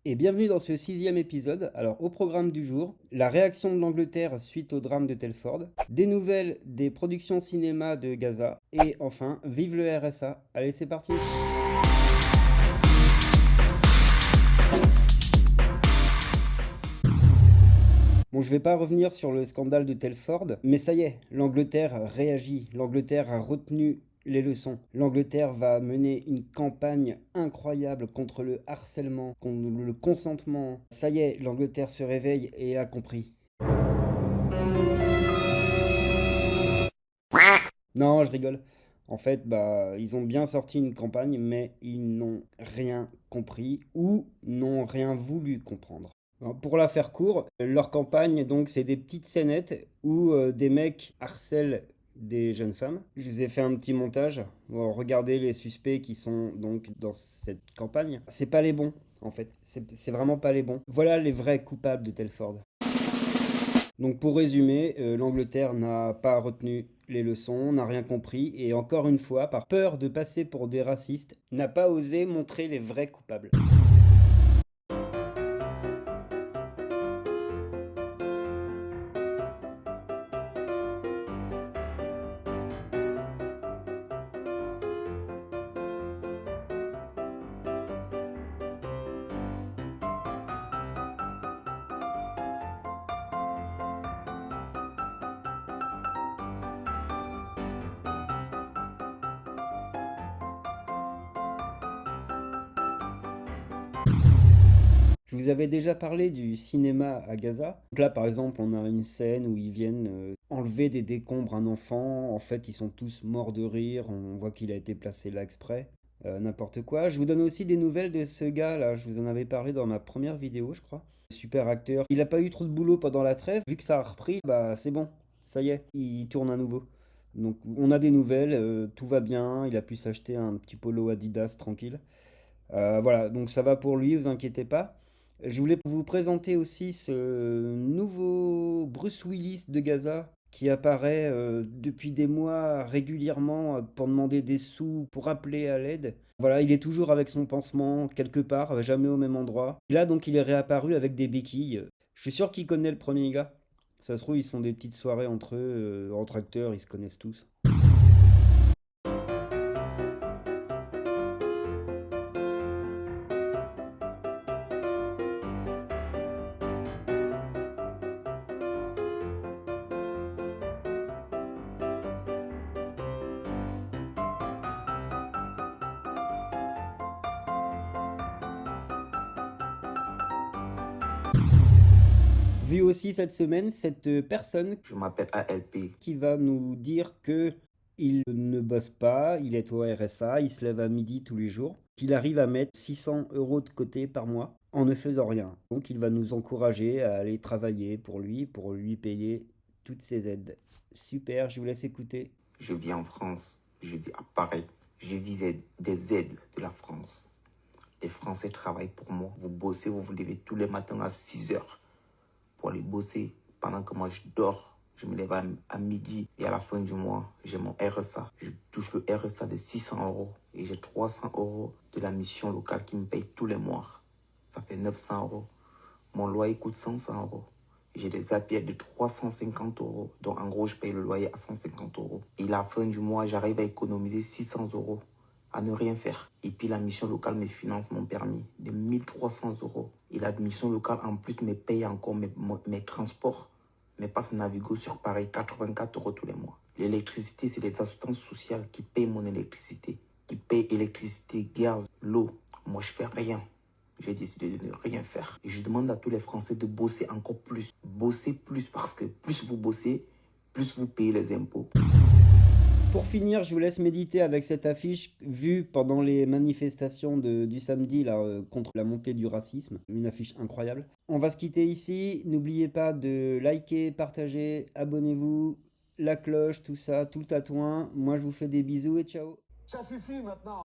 Et bienvenue dans ce 6e épisode. Alors au programme du jour, la réaction de l'Angleterre suite au drame de Telford, des nouvelles des productions cinéma de Gaza, et enfin, vive le RSA. Allez, c'est parti. Bon, je vais pas revenir sur le scandale de Telford, mais ça y est, l'Angleterre réagit, l'Angleterre a retenu les leçons. L'Angleterre va mener une campagne incroyable contre le harcèlement, contre le consentement. Ça y est, l'Angleterre se réveille et a compris. Non, je rigole. En fait, ils ont bien sorti une campagne, mais ils n'ont rien compris ou n'ont rien voulu comprendre. Alors, pour la faire court, leur campagne, donc, c'est des petites scénettes où des mecs harcèlent des jeunes femmes. Je vous ai fait un petit montage. Bon, regardez les suspects qui sont donc dans cette campagne. C'est pas les bons, en fait. C'est vraiment pas les bons. Voilà les vrais coupables de Telford. Donc pour résumer, l'Angleterre n'a pas retenu les leçons, n'a rien compris et encore une fois, par peur de passer pour des racistes, n'a pas osé montrer les vrais coupables. Je vous avais déjà parlé du cinéma à Gaza. Donc là, par exemple, on a une scène où ils viennent enlever des décombres à un enfant. En fait, ils sont tous morts de rire. On voit qu'il a été placé là exprès. N'importe quoi. Je vous donne aussi des nouvelles de ce gars-là. Je vous en avais parlé dans ma première vidéo, je crois. Super acteur. Il n'a pas eu trop de boulot pendant la trêve. Vu que ça a repris, c'est bon. Ça y est, il tourne à nouveau. Donc on a des nouvelles, tout va bien. Il a pu s'acheter un petit polo Adidas tranquille. Voilà, donc ça va pour lui, vous inquiétez pas. Je voulais vous présenter aussi ce nouveau Bruce Willis de Gaza qui apparaît depuis des mois régulièrement pour demander des sous, pour appeler à l'aide. Voilà, il est toujours avec son pansement quelque part, jamais au même endroit. Et là, donc, il est réapparu avec des béquilles. Je suis sûr qu'il connaît le premier gars. Ça se trouve, ils se font des petites soirées entre eux, entre acteurs, ils se connaissent tous. Vu aussi cette semaine, cette personne Je m'appelle ALP. qui va nous dire que il ne bosse pas, il est au RSA, il se lève à midi tous les jours, qu'il arrive à mettre 600 € de côté par mois en ne faisant rien. Donc il va nous encourager à aller travailler pour lui payer toutes ses aides. Super, je vous laisse écouter. Je vis en France. Je vis à Paris. Je vis des aides de la France. Les Français travaillent pour moi. Vous bossez, vous vous levez tous les matins à 6 heures pour aller bosser. Pendant que moi je dors, je me lève à midi et à la fin du mois, j'ai mon RSA. Je touche le RSA de 600 € et j'ai 300 € de la mission locale qui me paye tous les mois. Ça fait 900 €. Mon loyer coûte 500 €. J'ai des APL de 350 €. Donc en gros, je paye le loyer à 150 €. Et à la fin du mois, j'arrive à économiser 600 € à ne rien faire. Et puis la mission locale me finance mon permis de 1300 €. Et la mission locale en plus me paye encore mes transports, mes passes Navigo sur Paris, 84 € tous les mois. L'électricité, c'est les assistances sociales qui payent mon électricité, qui payent électricité, gaz, l'eau. Moi, je fais rien. J'ai décidé de ne rien faire. Et je demande à tous les Français de bosser encore plus. Bosser plus parce que plus vous bossez, plus vous payez les impôts. Pour finir, je vous laisse méditer avec cette affiche vue pendant les manifestations du samedi là, contre la montée du racisme. Une affiche incroyable. On va se quitter ici. N'oubliez pas de liker, partager, abonnez-vous, la cloche, tout ça, tout le tatouin. Moi, je vous fais des bisous et ciao. Ça suffit maintenant.